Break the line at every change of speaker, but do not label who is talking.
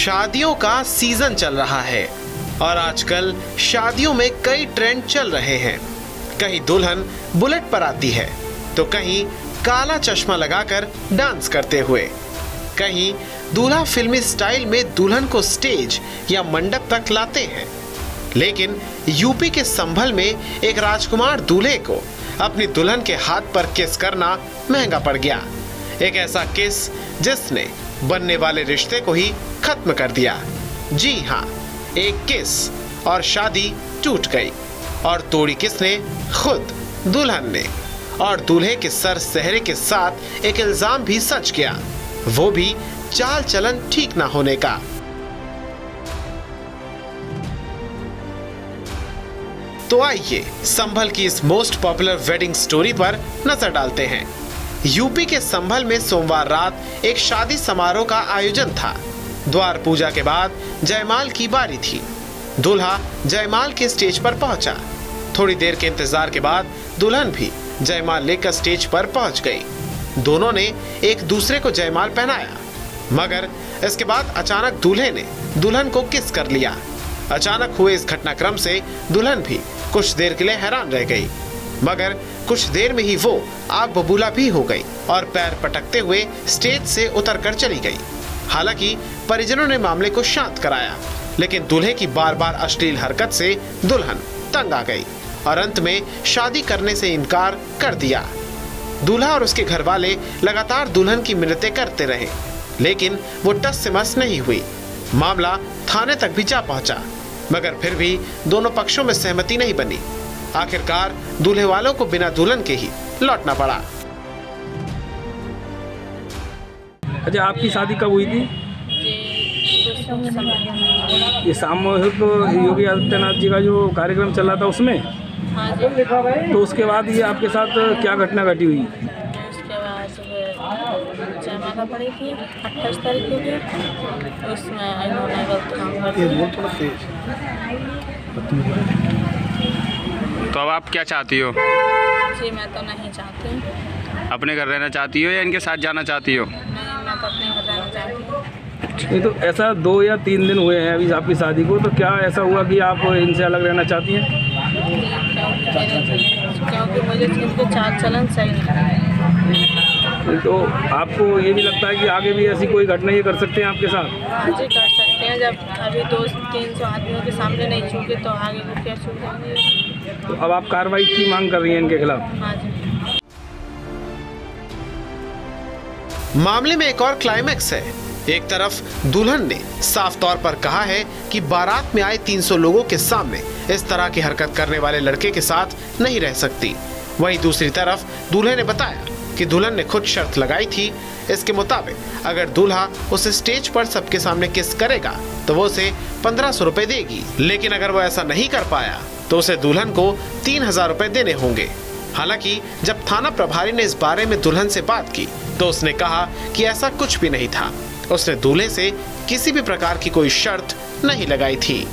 शादियों का सीजन चल रहा है और आजकल शादियों में कई ट्रेंड चल रहे हैं। कहीं दुल्हन बुलेट पर आती है तो कहीं काला चश्मा लगाकर डांस करते हुए, कहीं दूल्हा फिल्मी स्टाइल में दुल्हन को स्टेज या मंडप तक लाते हैं। लेकिन यूपी के संभल में एक राजकुमार दूल्हे को अपनी दुल्हन के हाथ पर किस करना महंगा पड़ गया। एक ऐसा किस जिसने बनने वाले रिश्ते को ही खत्म कर दिया। जी हाँ, एक किस और शादी टूट गई। और तोड़ी किसने? खुद दुल्हन ने। और दूल्हे के सर सेहरे के साथ एक इल्जाम भी सच गया, वो भी चाल चलन ठीक ना होने का। तो आइए संभल की इस मोस्ट पॉपुलर वेडिंग स्टोरी पर नजर डालते हैं। यूपी के संभल में सोमवार रात एक शादी समारोह का आयोजन था। द्वार पूजा के बाद जयमाल की बारी थी। दूल्हा जयमाल के स्टेज पर पहुंचा। थोड़ी देर के इंतजार के बाद दुल्हन भी जयमाल लेकर स्टेज पर पहुंच गई। दोनों ने एक दूसरे को जयमाल पहनाया, मगर इसके बाद अचानक दूल्हे ने दुल्हन को किस कर लिया। अचानक हुए इस घटनाक्रम से दुल्हन भी कुछ देर के लिए हैरान रह गई, मगर कुछ देर में ही वो आग बबूला भी हो गई और पैर पटकते हुए स्टेज से उतरकर चली गई। हालांकि परिजनों ने मामले को शांत कराया, लेकिन दूल्हे की बार बार अश्लील हरकत से दुल्हन तंग आ गई और अंत में शादी करने से इनकार कर दिया। दूल्हा और उसके घर वाले लगातार दुल्हन की मिन्नतें करते रहे, लेकिन वो टस से मस नहीं हुई। मामला थाने तक भी जा पहुंचा, मगर फिर भी दोनों पक्षों में सहमति नहीं बनी। आखिरकार दूल्हे वालों को बिना दुल्हन के ही लौटना पड़ा।
अच्छा, आपकी शादी कब हुई थी? ये सामूहिक योगी आदित्यनाथ जी का जो कार्यक्रम चल रहा था उसमें?
हाँ जी।
तो उसके बाद ये आपके साथ क्या घटना घटी हुई?
उसके बाद जयमाला पड़ी थी 28 तारीख को भी, उसमें इन्होंने गलत काम कर दिया।
तो अब आप क्या चाहती हो?
जी मैं तो नहीं चाहती।
अपने घर रहना चाहती हो या इनके साथ जाना चाहती हो?
नहीं, मैं तो अपने घर रहना चाहती हूँ।
नहीं, तो ऐसा 2 या 3 दिन हुए हैं अभी आपकी शादी को, तो क्या ऐसा हुआ कि आप इनसे अलग रहना चाहती हैं?
क्योंकि मुझे इनके चाल चलन सही नहीं।
तो आपको ये भी लगता है कि आगे भी ऐसी कोई घटना ये कर सकते हैं आपके साथ?
हाँ जी, कर सकते हैं। जब अभी 200-300 आदमियों के सामने नहीं छूटे तो आगे को क्या छूटेंगे।
तो अब आप कार्रवाई की मांग कर रही हैं इनके खिलाफ?
हाँ जी।
मामले में एक और क्लाइमैक्स है। एक तरफ दुल्हन ने साफ तौर पर कहा है कि बारात में आए 300 लोगों के सामने इस तरह की हरकत करने वाले लड़के के साथ नहीं रह सकती। वहीं दूसरी तरफ दूल्हे ने बताया कि दुल्हन ने खुद शर्त लगाई थी। इसके मुताबिक अगर दूल्हा उसे स्टेज पर सबके सामने किस करेगा तो वो उसे 1500 रुपए देगी, लेकिन अगर वो ऐसा नहीं कर पाया तो उसे दुल्हन को 3000 रुपए देने होंगे। हालांकि जब थाना प्रभारी ने इस बारे में दुल्हन से बात की तो उसने कहा कि ऐसा कुछ भी नहीं था। उसने दूल्हे से किसी भी प्रकार की कोई शर्त नहीं लगाई थी।